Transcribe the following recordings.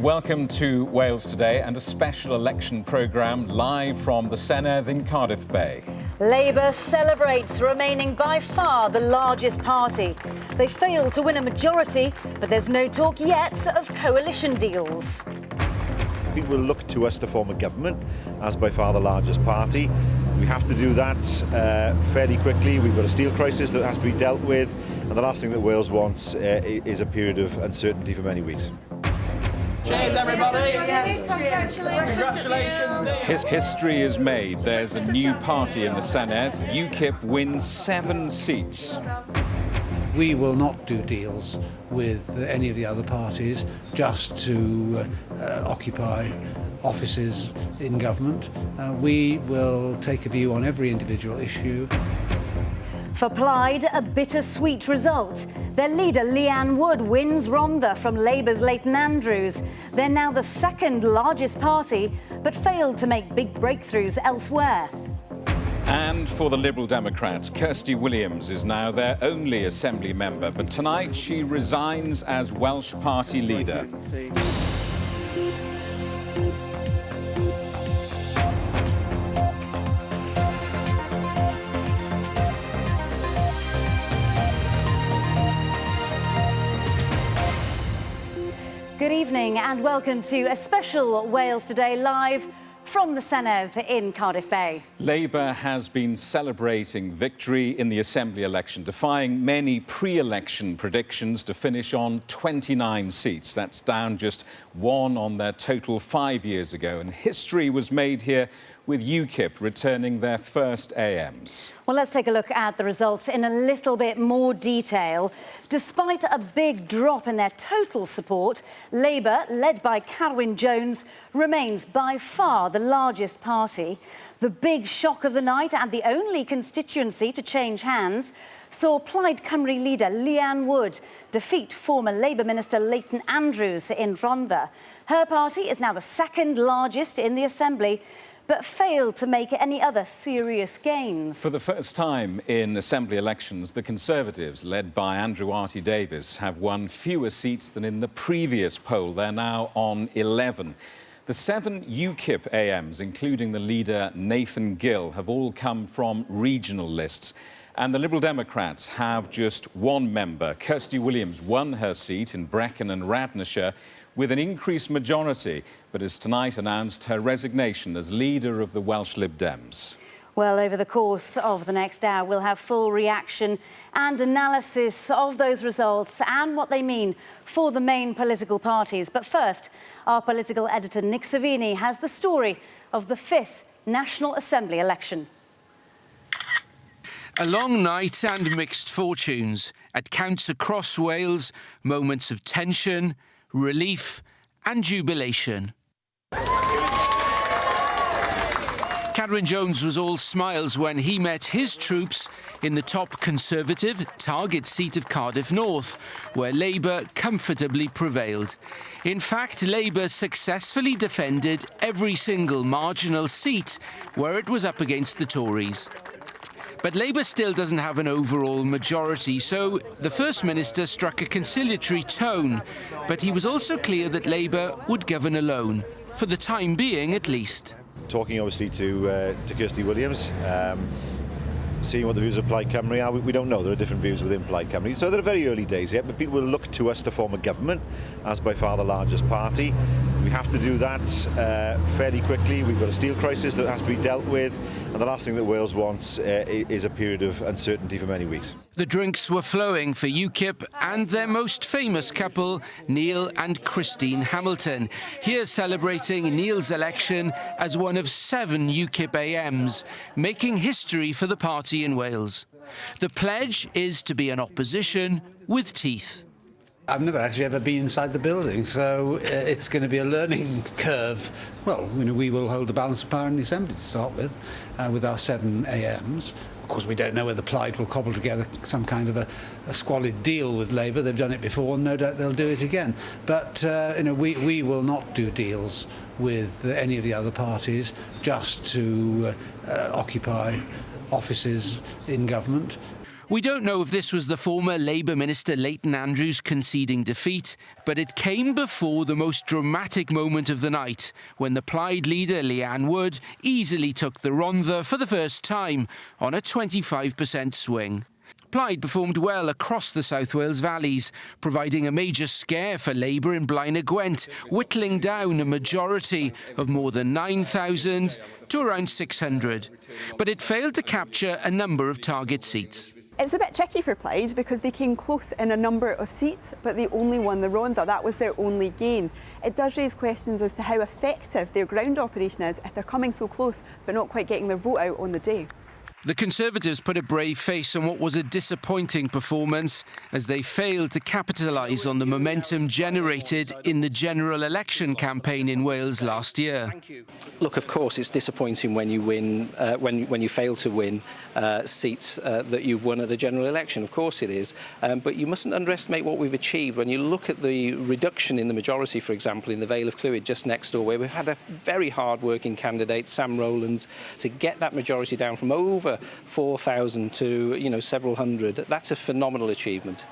Welcome to Wales Today and a special election programme live from the Senedd in Cardiff Bay. Labour celebrates remaining by far the largest party. They failed to win a majority, but there's no talk yet of coalition deals. People will look to us to form a government as by far the largest party. We have to do that fairly quickly. We've got a steel crisis that has to be dealt with, and the last thing that Wales wants is a period of uncertainty for many weeks. Cheers, everybody! Congratulations! History is made. There's a new party in the Senedd. UKIP wins 7 seats. We will not do deals with any of the other parties just to occupy offices in government. We will take a view on every individual issue. For Plaid, a bittersweet result. Their leader, Leanne Wood, wins Rhondda from Labour's Leighton Andrews. They're now the second largest party, but failed to make big breakthroughs elsewhere. And for the Liberal Democrats, Kirsty Williams is now their only Assembly member, but tonight she resigns as Welsh Party leader. Good evening and welcome to a special Wales Today live from the Senedd in Cardiff Bay. Labour has been celebrating victory in the Assembly election, defying many pre-election predictions to finish on 29 seats. That's down just 1 on their total 5 years ago. And history was made here with UKIP returning their first AMs. Well, let's take a look at the results in a little bit more detail. Despite a big drop in their total support, Labour, led by Carwyn Jones, remains by far the largest party. The big shock of the night and the only constituency to change hands saw Plaid Cymru leader Leanne Wood defeat former Labour Minister Leighton Andrews in Rhondda. Her party is now the second largest in the Assembly, but failed to make any other serious gains. For the first time in Assembly elections, the Conservatives, led by Andrew Davies, have won fewer seats than in the previous poll. They're now on 11. The 7 UKIP AMs, including the leader Nathan Gill, have all come from regional lists. And the Liberal Democrats have just one member. Kirsty Williams won her seat in Brecon and Radnorshire with an increased majority, but has tonight announced her resignation as leader of the Welsh Lib Dems. Well, over the course of the next hour, we'll have full reaction and analysis of those results and what they mean for the main political parties. But first, our political editor, Nick Savini, has the story of the 5th National Assembly election. A long night and mixed fortunes. At counts across Wales, moments of tension, relief and jubilation. Carwyn Jones was all smiles when he met his troops in the top Conservative target seat of Cardiff North, where Labour comfortably prevailed. In fact, Labour successfully defended every single marginal seat where it was up against the Tories. But Labour still doesn't have an overall majority, so the First Minister struck a conciliatory tone. But he was also clear that Labour would govern alone, for the time being at least. Talking obviously to Kirsty Williams, seeing what the views of Plaid Cymru are. We don't know, there are different views within Plaid Cymru, so they're very early days yet, but people will look to us to form a government as by far the largest party. We have to do that fairly quickly. We've got a steel crisis that has to be dealt with, and the last thing that Wales wants is a period of uncertainty for many weeks. The drinks were flowing for UKIP and their most famous couple, Neil and Christine Hamilton. Here celebrating Neil's election as one of 7 UKIP AMs, making history for the party in Wales. The pledge is to be an opposition with teeth. I've never actually ever been inside the building, so it's going to be a learning curve. Well, we will hold the balance of power in the Assembly to start with our 7 AMs. Of course, we don't know whether Plaid will cobble together some kind of a squalid deal with Labour. They've done it before, and no doubt they'll do it again. But, we will not do deals with any of the other parties just to occupy offices in government. We don't know if this was the former Labour Minister Leighton Andrews conceding defeat, but it came before the most dramatic moment of the night, when the Plaid leader Leanne Wood easily took the Rhondda for the first time on a 25% swing. Plaid performed well across the South Wales valleys, providing a major scare for Labour in Blaenau Gwent, whittling down a majority of more than 9,000 to around 600. But it failed to capture a number of target seats. It's a bit tricky for Plaid because they came close in a number of seats, but they only won the Rhondda. That was their only gain. It does raise questions as to how effective their ground operation is if they're coming so close but not quite getting their vote out on the day. The Conservatives put a brave face on what was a disappointing performance as they failed to capitalise on the momentum generated in the general election campaign in Wales last year. Look, of course, it's disappointing when you win, when you fail to win seats that you've won at a general election. Of course it is, but you mustn't underestimate what we've achieved. When you look at the reduction in the majority, for example, in the Vale of Clwyd just next door, where we've had a very hard-working candidate, Sam Rowlands, to get that majority down from over 4,000 to, several hundred. That's a phenomenal achievement.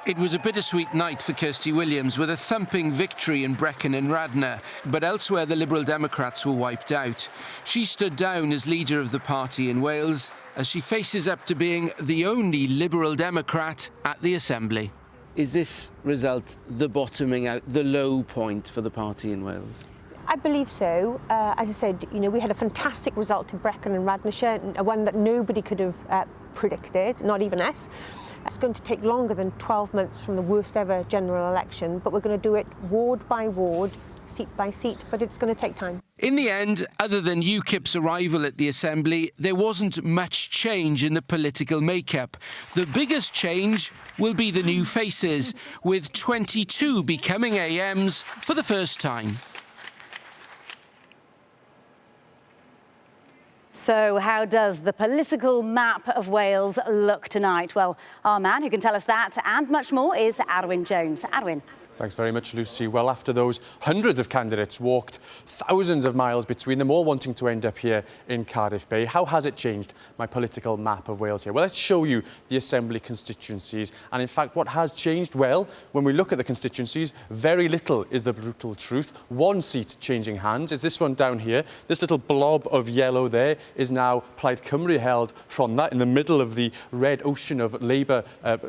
It was a bittersweet night for Kirsty Williams with a thumping victory in Brecon and Radnor, but elsewhere the Liberal Democrats were wiped out. She stood down as leader of the party in Wales as she faces up to being the only Liberal Democrat at the Assembly. Is this result the bottoming out, the low point for the party in Wales? I believe so. As I said, we had a fantastic result in Brecon and Radnorshire, one that nobody could have predicted, not even us. It's going to take longer than 12 months from the worst ever general election, but we're going to do it ward by ward, seat by seat, but it's going to take time. In the end, other than UKIP's arrival at the Assembly, there wasn't much change in the political makeup. The biggest change will be the new faces, with 22 becoming AMs for the first time. So how does the political map of Wales look tonight? Well, our man who can tell us that and much more is Arwyn Jones. Arwyn. Thanks very much, Lucy. Well, after those hundreds of candidates walked thousands of miles between them, all wanting to end up here in Cardiff Bay, how has it changed my political map of Wales here? Well, let's show you the Assembly constituencies. And in fact, what has changed? Well, when we look at the constituencies, very little is the brutal truth. One seat changing hands is this one down here. This little blob of yellow there is now Plaid Cymru held from that in the middle of the red ocean of Labour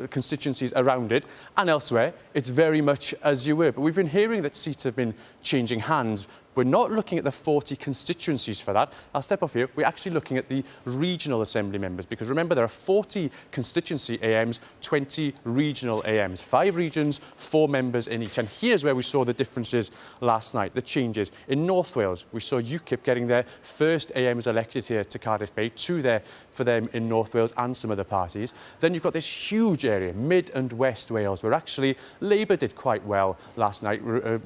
constituencies around it. And elsewhere, it's very much as you were. But we've been hearing that seats have been changing hands. We're not looking at the 40 constituencies for that. I'll step off here. We're actually looking at the regional assembly members, because remember, there are 40 constituency AMs, 20 regional AMs, 5 regions, 4 members in each. And here's where we saw the differences last night, the changes. In North Wales, we saw UKIP getting their first AMs elected here to Cardiff Bay, 2 there for them in North Wales and some other parties. Then you've got this huge area, Mid and West Wales, where actually Labour did quite well last night,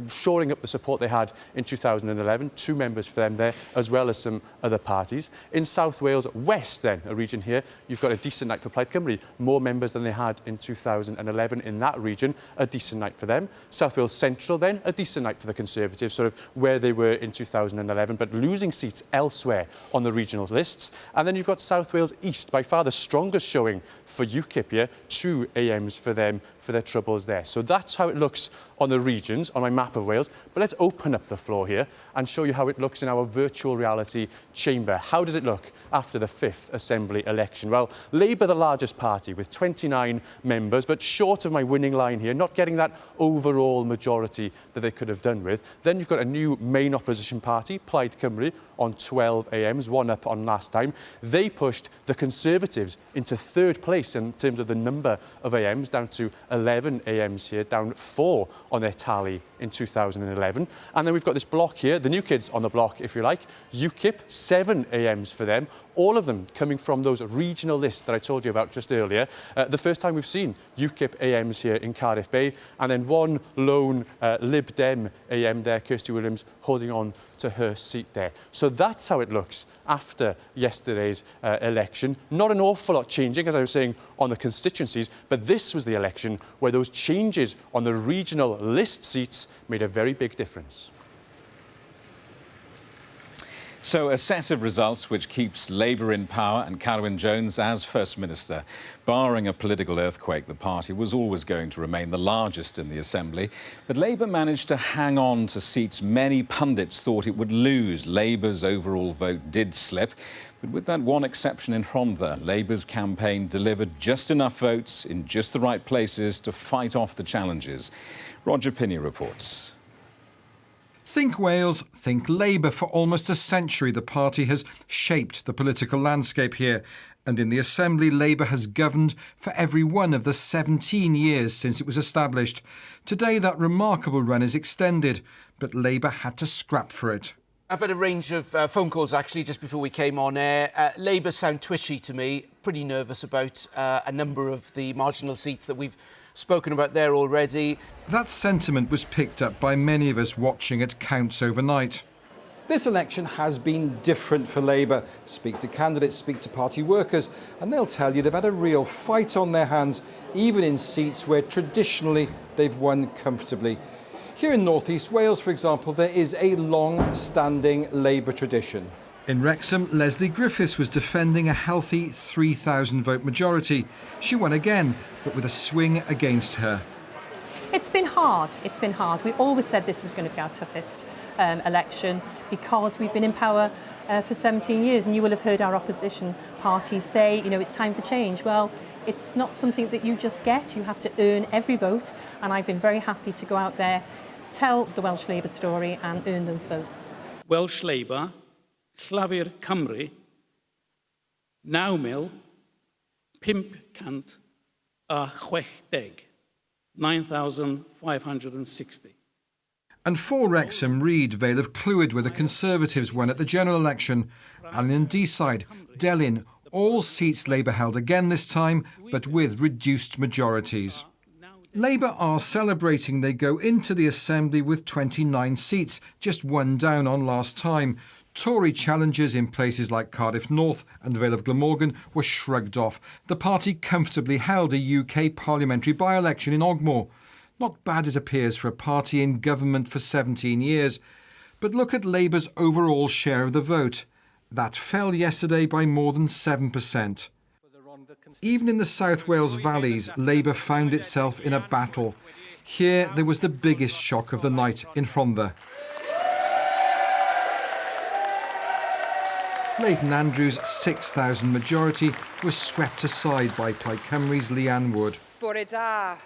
shoring up the support they had in 2011, 2 members for them there, as well as some other parties. In South Wales West, then, a region here, you've got a decent night for Plaid Cymru, more members than they had in 2011 in that region, a decent night for them. South Wales Central, then, a decent night for the Conservatives, sort of where they were in 2011, but losing seats elsewhere on the regional lists. And then you've got South Wales East, by far the strongest showing for UKIP here, 2 AMs for them, for their troubles there. So that's how it looks on the regions, on my map of Wales. But let's open up the floor here and show you how it looks in our virtual reality chamber. How does it look after the 5th Assembly election? Well, Labour, the largest party, with 29 members, but short of my winning line here, not getting that overall majority that they could have done with. Then you've got a new main opposition party, Plaid Cymru, on 12 AMs, 1 up on last time. They pushed the Conservatives into 3rd place in terms of the number of AMs, down to 11 AMs here, down 4 on their tally in 2011. And then we've got this block here, the new kids on the block, if you like. UKIP, 7 AMs for them, all of them coming from those regional lists that I told you about just earlier. The first time we've seen UKIP AMs here in Cardiff Bay, and then 1 lone Lib Dem AM there, Kirsty Williams, holding on to her seat there. So that's how it looks after yesterday's election. Not an awful lot changing, as I was saying, on the constituencies, but this was the election where those changes on the regional list seats made a very big difference. So a set of results which keeps Labour in power and Carwyn Jones as First Minister. Barring a political earthquake, the party was always going to remain the largest in the Assembly. But Labour managed to hang on to seats many pundits thought it would lose. Labour's overall vote did slip. But with that one exception in Rhondda, Labour's campaign delivered just enough votes in just the right places to fight off the challenges. Roger Pinney reports. Think Wales, think Labour. For almost a century, the party has shaped the political landscape here. And in the Assembly, Labour has governed for every one of the 17 years since it was established. Today, that remarkable run is extended, but Labour had to scrap for it. I've had a range of phone calls, actually, just before we came on air. Labour sound twitchy to me, pretty nervous about a number of the marginal seats that we've spoken about there already. That sentiment was picked up by many of us watching at counts overnight. This election has been different for Labour. Speak to candidates, speak to party workers, and they'll tell you they've had a real fight on their hands, even in seats where traditionally they've won comfortably. Here in North East Wales, for example, there is a long-standing Labour tradition. In Wrexham, Lesley Griffiths was defending a healthy 3,000 vote majority. She won again, but with a swing against her. It's been hard. It's been hard. We always said this was going to be our toughest election because we've been in power for 17 years, and you will have heard our opposition parties say, you know, it's time for change. Well, it's not something that you just get. You have to earn every vote, and I've been very happy to go out there, tell the Welsh Labour story and earn those votes. Welsh Labour, Llafur Cymru, 9,560. 9,560. And for Wrexham, Reed, Vale of Clwyd, where the Conservatives won at the general election, and in Deeside, Delyn, all seats Labour held again this time, but with reduced majorities. Labour are celebrating. They go into the Assembly with 29 seats, just one down on last time. Tory challenges in places like Cardiff North and Vale of Glamorgan were shrugged off. The party comfortably held a UK parliamentary by-election in Ogmore. Not bad, it appears, for a party in government for 17 years. But look at Labour's overall share of the vote. That fell yesterday by more than 7%. Even in the South Wales valleys, Labour found itself in a battle. Here, there was the biggest shock of the night in Rhondda. Leighton Andrews' 6,000 majority was swept aside by Plaid Cymru's Leanne Wood. I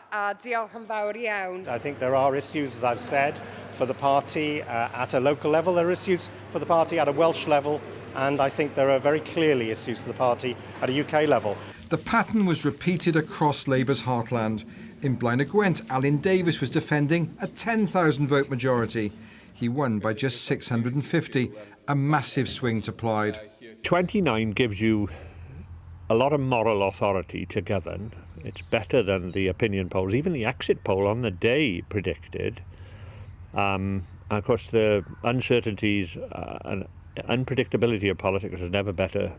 think there are issues, as I've said, for the party at a local level. There are issues for the party at a Welsh level, and I think there are very clearly issues for the party at a UK level. The pattern was repeated across Labour's heartland. In Blaenau Gwent, Alun Davies was defending a 10,000 vote majority. He won by just 650, a massive swing to Plaid. 29 gives you a lot of moral authority to govern. It's better than the opinion polls, even the exit poll on the day predicted. And of course, the uncertainties and unpredictability of politics is never better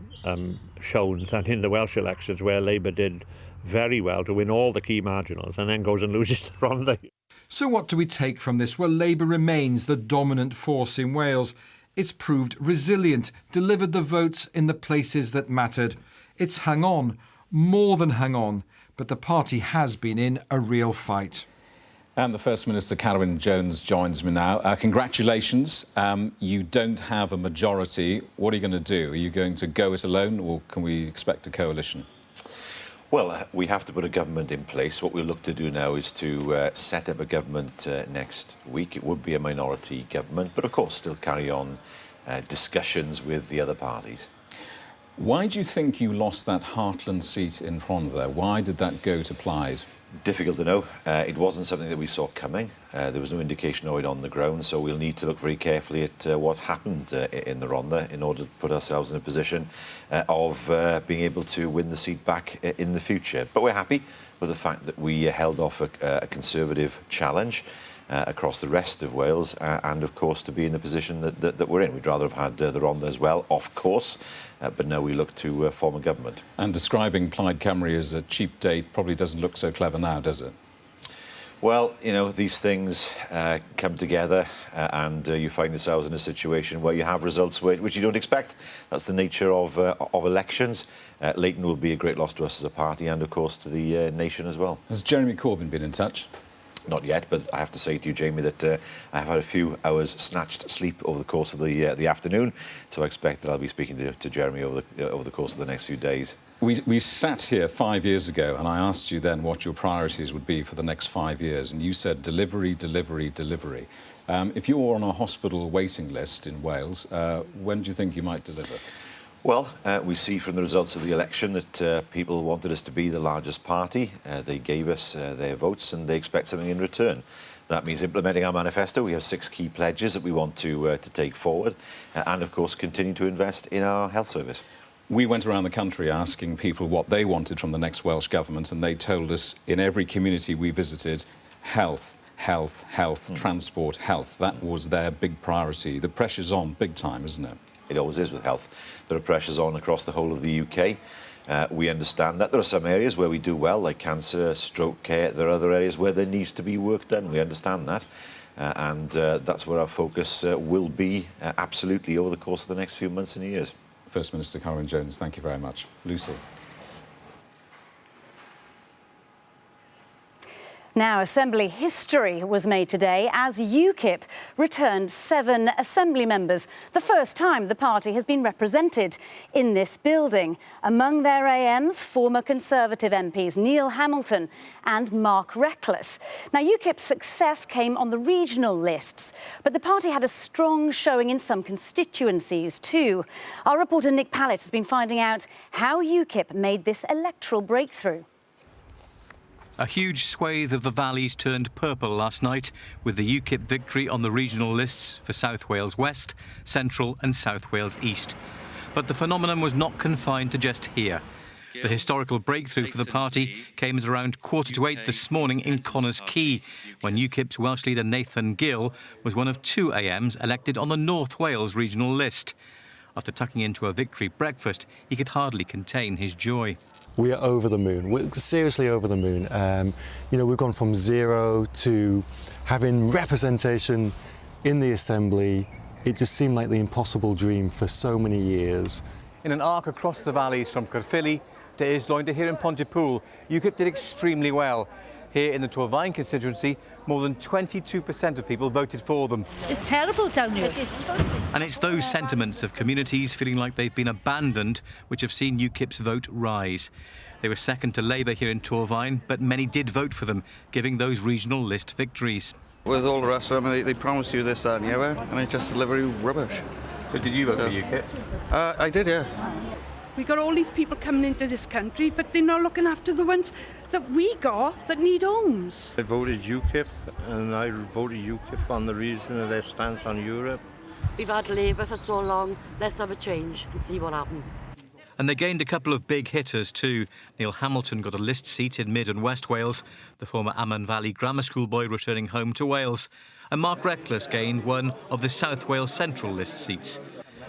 shown than in the Welsh elections, where Labour did very well to win all the key marginals and then goes and loses the Rhondda. So what do we take from this? Well, Labour remains the dominant force in Wales. It's proved resilient, delivered the votes in the places that mattered. It's hung on, more than hung on, but the party has been in a real fight. And the First Minister, Carwyn Jones, joins me now. Congratulations. You don't have a majority. What are you going to do? Are you going to go it alone, or can we expect a coalition? Well, we have to put a government in place. What we'll look to do now is to set up a government next week. It would be a minority government, but of course still carry on discussions with the other parties. Why do you think you lost that Heartland seat in Rhondda? Why did that go to Plaid? Difficult to know. It wasn't something that we saw coming. There was no indication of it on the ground, so we'll need to look very carefully at what happened in the Rhondda in order to put ourselves in a position of being able to win the seat back in the future. But we're happy with the fact that we held off a Conservative challenge across the rest of Wales, and of course to be in the position that we're in. We'd rather have had the Rhondda as well, of course, but now we look to form a government. And describing Plaid Cymru as a cheap date probably doesn't look so clever now, does it? Well, you know, these things come together and you find yourselves in a situation where you have results which you don't expect. That's the nature of elections. Leighton will be a great loss to us as a party and, of course, to the nation as well. Has Jeremy Corbyn been in touch? Not yet, but I have to say to you, Jamie, that I have had a few hours snatched sleep over the course of the afternoon, so I expect that I'll be speaking to Jeremy over the course of the next few days. We sat here 5 years ago and I asked you then what your priorities would be for the next 5 years, and you said delivery, delivery, delivery. If you were on a hospital waiting list in Wales, when do you think you might deliver? Well, we see from the results of the election that people wanted us to be the largest party. They gave us their votes and they expect something in return. That means implementing our manifesto. We have 6 key pledges that we want to take forward and, of course, continue to invest in our health service. We went around the country asking people what they wanted from the next Welsh Government, and they told us in every community we visited, health, health, health, transport, health. That was their big priority. The pressure's on big time, isn't it? It always is with health. There are pressures on across the whole of the UK. We understand that. There are some areas where we do well, like cancer, stroke care. There are other areas where there needs to be work done. We understand that. And that's where our focus will be, absolutely, over the course of the next few months and years. First Minister Carwyn-Jones, thank you very much. Lucy. Now, Assembly history was made today as UKIP returned 7 Assembly members, the first time the party has been represented in this building. Among their AMs, former Conservative MPs Neil Hamilton and Mark Reckless. Now, UKIP's success came on the regional lists, but the party had a strong showing in some constituencies too. Our reporter Nick Pallett has been finding out how UKIP made this electoral breakthrough. A huge swathe of the valleys turned purple last night with the UKIP victory on the regional lists for South Wales West, Central and South Wales East. But the phenomenon was not confined to just here. The historical breakthrough for the party came at around 7:45 this morning in Connah's Quay, when UKIP's Welsh leader Nathan Gill was one of 2 AMs elected on the North Wales regional list. After tucking into a victory breakfast, he could hardly contain his joy. We are over the moon. We're seriously over the moon. You know, we've gone from 0 to having representation in the Assembly. It just seemed like the impossible dream for so many years. In an arc across the valleys from Caerphilly to Islwyn to here in Pontypool, UKIP did extremely well. Here in the Torfaen constituency, more than 22% of people voted for them. It's terrible down here. And it's those sentiments of communities feeling like they've been abandoned which have seen UKIP's vote rise. They were second to Labour here in Torfaen, but many did vote for them, giving those regional list victories. With all the rest of them, they promise you this, that and the other, and they just deliver you rubbish. So did you vote for UKIP? I did, yeah. We got all these people coming into this country, but they're not looking after the ones that we got that need homes. I voted UKIP, and I voted UKIP on the reason of their stance on Europe. We've had Labour for so long, let's have a change and see what happens. And they gained a couple of big hitters too. Neil Hamilton got a list seat in Mid and West Wales, the former Aman Valley Grammar School boy returning home to Wales. And Mark Reckless gained one of the South Wales Central list seats.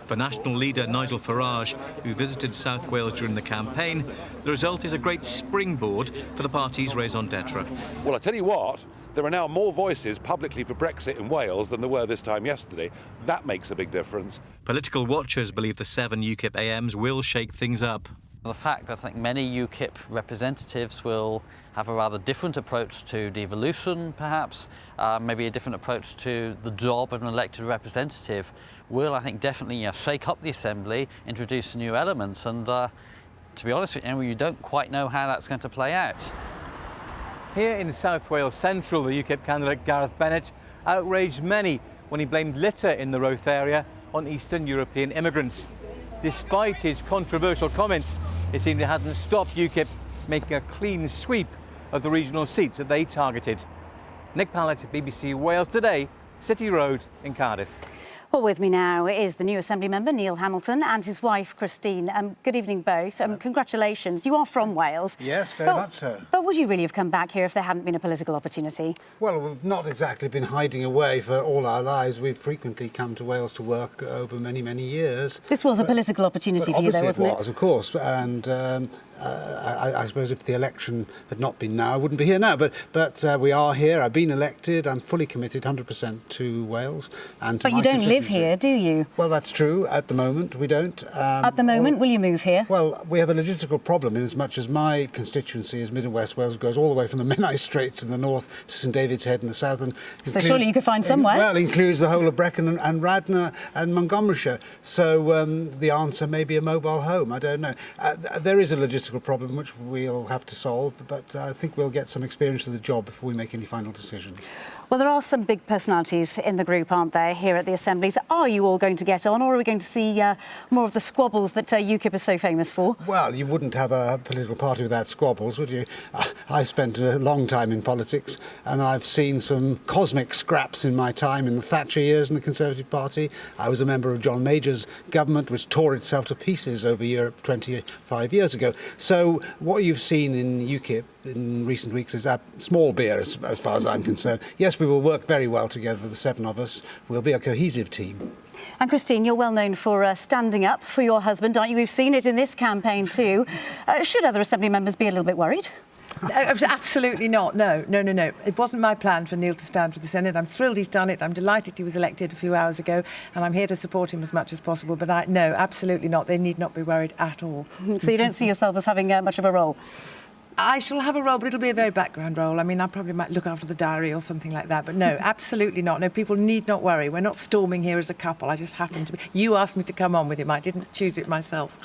For National leader Nigel Farage, who visited South Wales during the campaign, the result is a great springboard for the party's raison d'etre. Well, I tell you what, there are now more voices publicly for Brexit in Wales than there were this time yesterday. That makes a big difference. Political watchers believe the 7 UKIP AMs will shake things up. The fact that I think many UKIP representatives will have a rather different approach to devolution, perhaps, maybe a different approach to the job of an elected representative, will, I think, definitely shake up the Assembly, introduce new elements, and to be honest with you, you don't quite know how that's going to play out. Here in South Wales Central, the UKIP candidate Gareth Bennett outraged many when he blamed litter in the Roath area on Eastern European immigrants. Despite his controversial comments, it seemed it hadn't stopped UKIP making a clean sweep of the regional seats that they targeted. Nick Pallett, BBC Wales Today, City Road in Cardiff. Well, with me now is the new Assembly member, Neil Hamilton, and his wife, Christine. Good evening, both. Congratulations. You are from Wales. Yes, very much so. But would you really have come back here if there hadn't been a political opportunity? Well, we've not exactly been hiding away for all our lives. We've frequently come to Wales to work over many, many years. This was a political opportunity for you, though, wasn't it? It was, of course. And I suppose if the election had not been now, I wouldn't be here now. But we are here. I've been elected. I'm fully committed 100% to Wales and to But you don't live here, do you? Well, that's true. At the moment, we don't. At the moment, will you move here? Well, we have a logistical problem in as much as my constituency is Mid and West Wales, goes all the way from the Menai Straits in the north to St David's Head in the south. And so surely you could find somewhere? Well, includes the whole of Brecon and Radnor and Montgomeryshire. So the answer may be a mobile home. I don't know. There is a logistical problem which we'll have to solve, but I think we'll get some experience of the job before we make any final decisions. Well, there are some big personalities in the group, aren't there, here at the Assemblies? Are you all going to get on, or are we going to see more of the squabbles that UKIP is so famous for? Well, you wouldn't have a political party without squabbles, would you? I spent a long time in politics, and I've seen some cosmic scraps in my time in the Thatcher years in the Conservative Party. I was a member of John Major's government, which tore itself to pieces over Europe 25 years ago. So what you've seen in UKIP in recent weeks is a small beer, as far as I'm concerned. Yes, we will work very well together, the seven of us. We'll be a cohesive team. And Christine, you're well known for standing up for your husband, aren't you? We've seen it in this campaign too. Should other Assembly members be a little bit worried? Absolutely not. No. It wasn't my plan for Neil to stand for the Senate. I'm thrilled he's done it. I'm delighted he was elected a few hours ago, and I'm here to support him as much as possible. But no, absolutely not. They need not be worried at all. So you don't see yourself as having much of a role? I shall have a role, but it'll be a very background role. I mean, I probably might look after the diary or something like that. But no, absolutely not. No, people need not worry. We're not storming here as a couple. I just happened to be. You asked me to come on with him. I didn't choose it myself.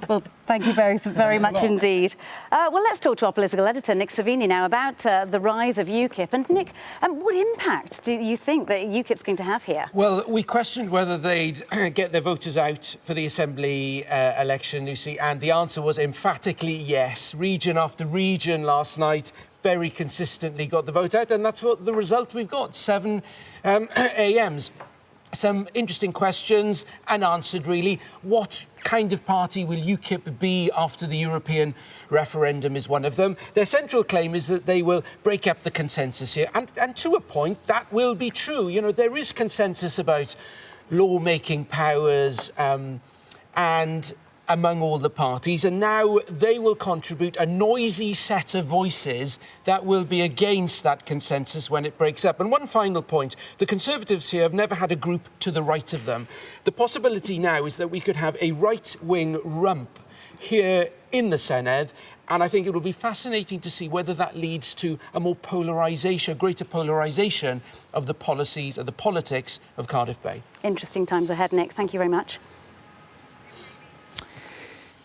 Well, thank you both very much indeed. Well, let's talk to our political editor, Nick Savini, now about the rise of UKIP. And Nick, what impact do you think that UKIP's going to have here? Well, we questioned whether they'd get their voters out for the Assembly election, Lucy, and the answer was emphatically yes. Region after region last night very consistently got the vote out, and that's what the result we've got, 7 AMs. Some interesting questions unanswered, really. What kind of party will UKIP be after the European referendum is one of them. Their central claim is that they will break up the consensus here, and to a point that will be true. You know, there is consensus about lawmaking powers and among all the parties, and now they will contribute a noisy set of voices that will be against that consensus when it breaks up. And one final point, the Conservatives here have never had a group to the right of them. The possibility now is that we could have a right-wing rump here in the Senedd, and I think it will be fascinating to see whether that leads to a more polarisation, greater polarisation of the policies, of the politics of Cardiff Bay. Interesting times ahead, Nick. Thank you very much.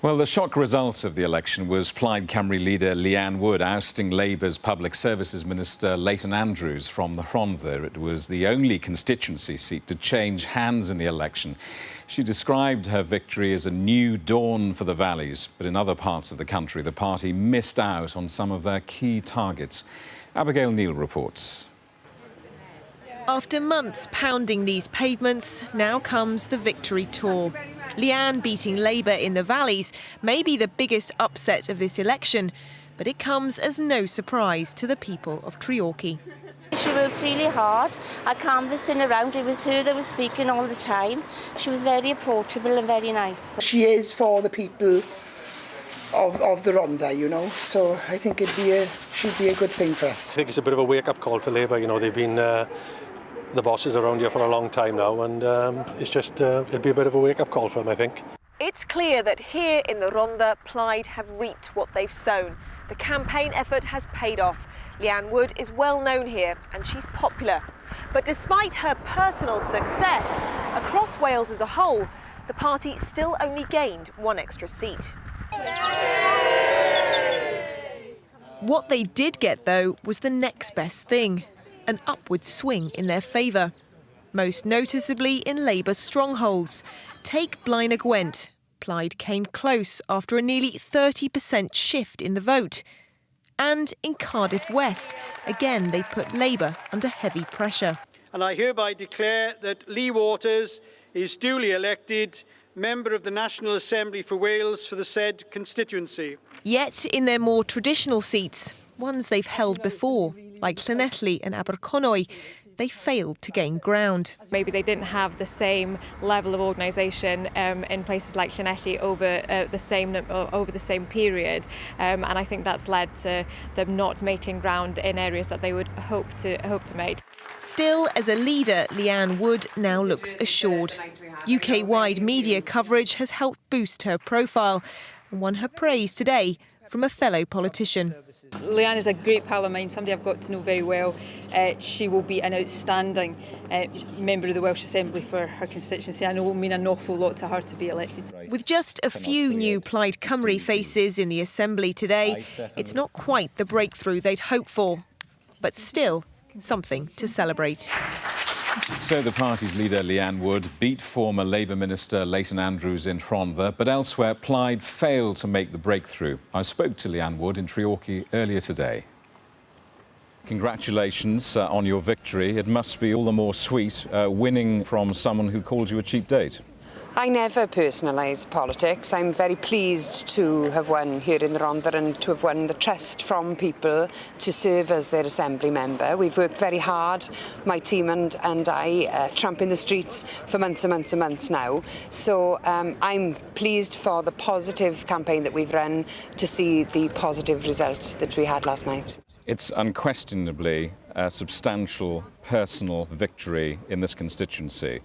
Well, the shock result of the election was Plaid Cymru leader Leanne Wood ousting Labour's Public Services Minister Leighton Andrews from the Rhondda. It was the only constituency seat to change hands in the election. She described her victory as a new dawn for the valleys, but in other parts of the country, the party missed out on some of their key targets. Abigail Neal reports. After months pounding these pavements, now comes the victory tour. Leanne beating Labour in the valleys may be the biggest upset of this election, but it comes as no surprise to the people of Treorchy. She worked really hard. I canvassing around. It was her that was speaking all the time. She was very approachable and very nice. She is for the people of the Rhondda, you know, so I think she'd be a good thing for us. I think it's a bit of a wake-up call to Labour. You know, they've been the bosses around here for a long time now, and it's just it'll be a bit of a wake-up call for them, I think. It's clear that here in the Rhondda, Plaid have reaped what they've sown. The campaign effort has paid off. Leanne Wood is well known here and she's popular. But despite her personal success, across Wales as a whole, the party still only gained 1 extra seat. What they did get, though, was the next best thing, an upward swing in their favour. Most noticeably in Labour's strongholds. Take Blaenau Gwent. Plaid came close after a nearly 30% shift in the vote. And in Cardiff West, again they put Labour under heavy pressure. and I hereby declare that Lee Waters is duly elected Member of the National Assembly for Wales for the said constituency. Yet in their more traditional seats, ones they've held before, like Llanelli and Aberconwy, they failed to gain ground. Maybe they didn't have the same level of organisation in places like Llanelli over the same period, and I think that's led to them not making ground in areas that they would hope to make. Still, as a leader, Leanne Wood now looks assured. UK-wide media coverage has helped boost her profile and won her praise today from a fellow politician. Leanne is a great pal of mine, somebody I've got to know very well. She will be an outstanding member of the Welsh Assembly for her constituency. I know it will mean an awful lot to her to be elected. With just a few new Plaid Cymru faces in the Assembly today, it's not quite the breakthrough they'd hoped for, but still something to celebrate. So the party's leader, Leanne Wood, beat former Labour Minister Leighton Andrews in Rhondda, but elsewhere Plaid failed to make the breakthrough. I spoke to Leanne Wood in Treorchy earlier today. Congratulations on your victory. It must be all the more sweet winning from someone who called you a cheap date. I never personalise politics. I'm very pleased to have won here in the Rhondda and to have won the trust from people to serve as their Assembly member. We've worked very hard, my team and I, tramping the streets for months and months and months now. So I'm pleased for the positive campaign that we've run to see the positive result that we had last night. It's unquestionably a substantial personal victory in this constituency.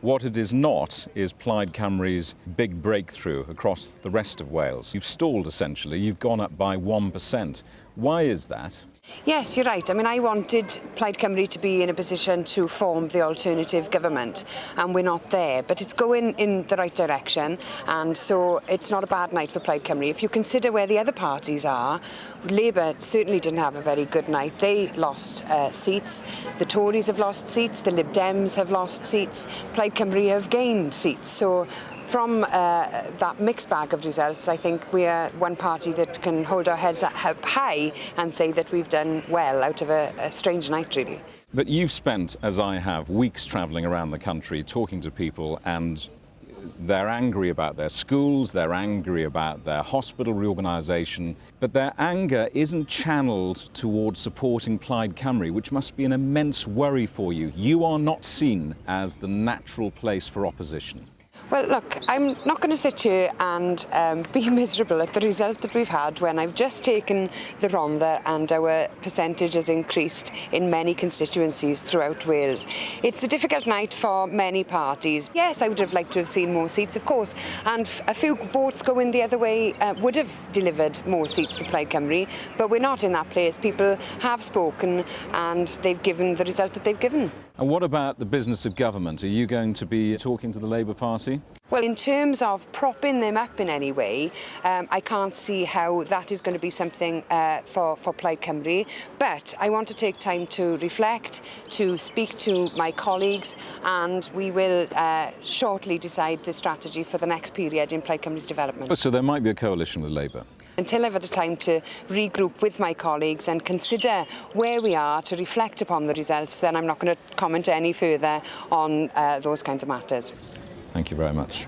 What it is not is Plaid Cymru's big breakthrough across the rest of Wales. You've stalled, essentially. You've gone up by 1%. Why is that? Yes, you're right. I mean, I wanted Plaid Cymru to be in a position to form the alternative government, and we're not there. But it's going in the right direction, and so it's not a bad night for Plaid Cymru. If you consider where the other parties are, Labour certainly didn't have a very good night. They lost seats. The Tories have lost seats. The Lib Dems have lost seats. Plaid Cymru have gained seats. So from that mixed bag of results, I think we are one party that can hold our heads up high and say that we've done well out of a strange night, really. But you've spent, as I have, weeks travelling around the country talking to people, and they're angry about their schools, they're angry about their hospital reorganisation, but their anger isn't channelled towards supporting Plaid Cymru, which must be an immense worry for you. You are not seen as the natural place for opposition. Well, look, I'm not going to sit here and be miserable at the result that we've had when I've just taken the Rhondda and our percentage has increased in many constituencies throughout Wales. It's a difficult night for many parties. Yes, I would have liked to have seen more seats, of course, and a few votes going the other way would have delivered more seats for Plaid Cymru, but we're not in that place. People have spoken and they've given the result that they've given. And what about the business of government? Are you going to be talking to the Labour Party? Well, in terms of propping them up in any way, I can't see how that is going to be something for Plaid Cymru. But I want to take time to reflect, to speak to my colleagues, and we will shortly decide the strategy for the next period in Plaid Cymru's development. Oh, so there might be a coalition with Labour? Until I've had the time to regroup with my colleagues and consider where we are, to reflect upon the results, then I'm not going to comment any further on those kinds of matters. Thank you very much.